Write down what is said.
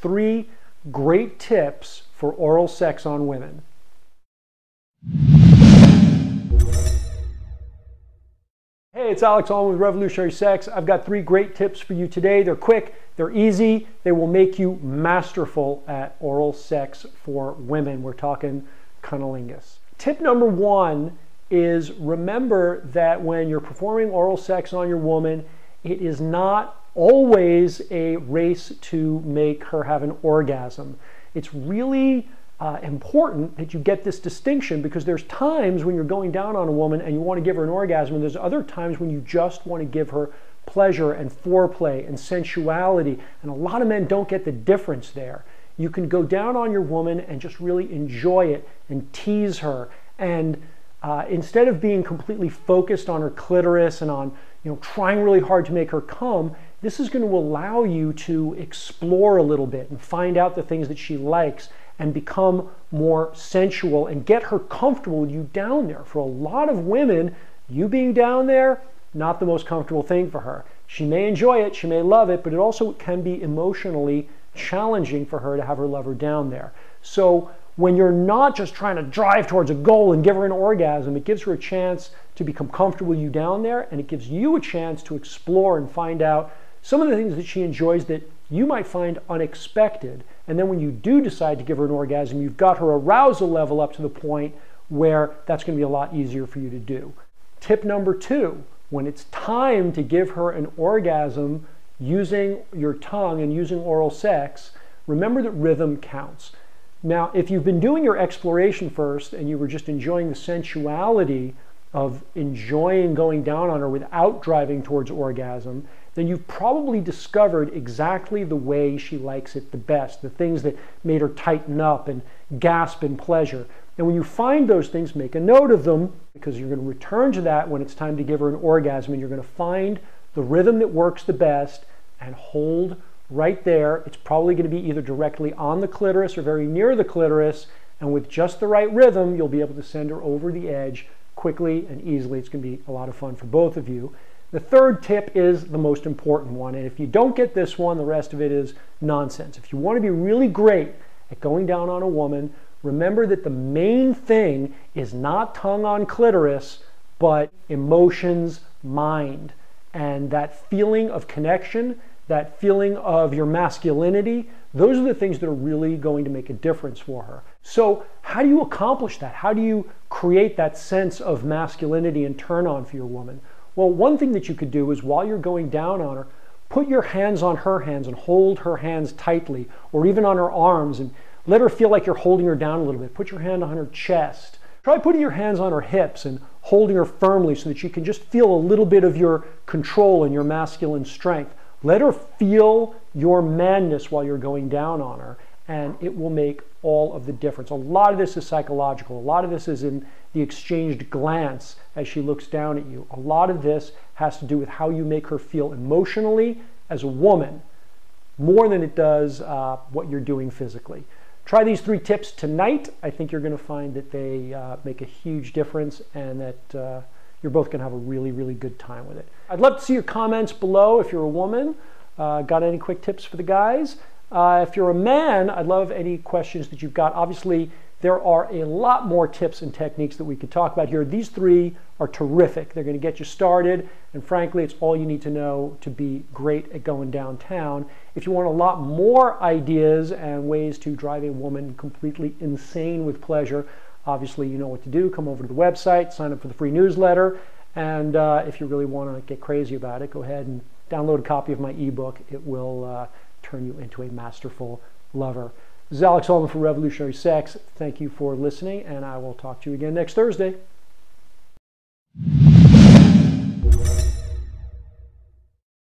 3 great tips for oral sex on women. Hey, it's Alex Allman with Revolutionary Sex. I've got 3 great tips for you today. They're quick, they're easy, they will make you masterful at oral sex for women. We're talking cunnilingus. Tip number 1 is remember that when you're performing oral sex on your woman, it is not always a race to make her have an orgasm. It's really important that you get this distinction, because there's times when you're going down on a woman and you want to give her an orgasm, and there's other times when you just want to give her pleasure and foreplay and sensuality, and a lot of men don't get the difference there. You can go down on your woman and just really enjoy it and tease her, and instead of being completely focused on her clitoris and on trying really hard to make her come, this is going to allow you to explore a little bit and find out the things that she likes and become more sensual and get her comfortable with you down there. For a lot of women, you being down there, not the most comfortable thing for her. She may enjoy it, she may love it, but it also can be emotionally challenging for her to have her lover down there. So when you're not just trying to drive towards a goal and give her an orgasm, it gives her a chance to become comfortable with you down there, and it gives you a chance to explore and find out some of the things that she enjoys that you might find unexpected. And then when you do decide to give her an orgasm, you've got her arousal level up to the point where that's going to be a lot easier for you to do. Tip number 2, when it's time to give her an orgasm using your tongue and using oral sex, remember that rhythm counts. Now, if you've been doing your exploration first and you were just enjoying the sensuality of enjoying going down on her without driving towards orgasm, then you've probably discovered exactly the way she likes it the best, the things that made her tighten up and gasp in pleasure. And when you find those things, make a note of them, because you're going to return to that when it's time to give her an orgasm, and you're going to find the rhythm that works the best and hold right there. It's probably going to be either directly on the clitoris or very near the clitoris, and with just the right rhythm, you'll be able to send her over the edge quickly and easily. It's going to be a lot of fun for both of you. The third tip is the most important one, and if you don't get this one, the rest of it is nonsense. If you want to be really great at going down on a woman, remember that the main thing is not tongue on clitoris, but emotions, mind, and that feeling of connection, that feeling of your masculinity. Those are the things that are really going to make a difference for her. So how do you accomplish that? How do you create that sense of masculinity and turn on for your woman? Well, one thing that you could do is while you're going down on her, put your hands on her hands and hold her hands tightly, or even on her arms, and let her feel like you're holding her down a little bit. Put your hand on her chest. Try putting your hands on her hips and holding her firmly so that she can just feel a little bit of your control and your masculine strength. Let her feel your madness while you're going down on her, and it will make all of the difference. A lot of this is psychological. A lot of this is in the exchanged glance as she looks down at you. A lot of this has to do with how you make her feel emotionally as a woman, more than it does what you're doing physically. Try these 3 tips tonight. I think you're going to find that they make a huge difference, and that you're both going to have a really, really good time with it. I'd love to see your comments below if you're a woman. Got any quick tips for the guys? If you're a man, I'd love any questions that you've got. Obviously, there are a lot more tips and techniques that we could talk about here. These 3 are terrific. They're going to get you started, and frankly, it's all you need to know to be great at going downtown. If you want a lot more ideas and ways to drive a woman completely insane with pleasure, obviously you know what to do. Come over to the website, sign up for the free newsletter, and if you really want to get crazy about it, go ahead and download a copy of my ebook. It will turn you into a masterful lover. This is Alex Allman for Revolutionary Sex. Thank you for listening, and I will talk to you again next Thursday.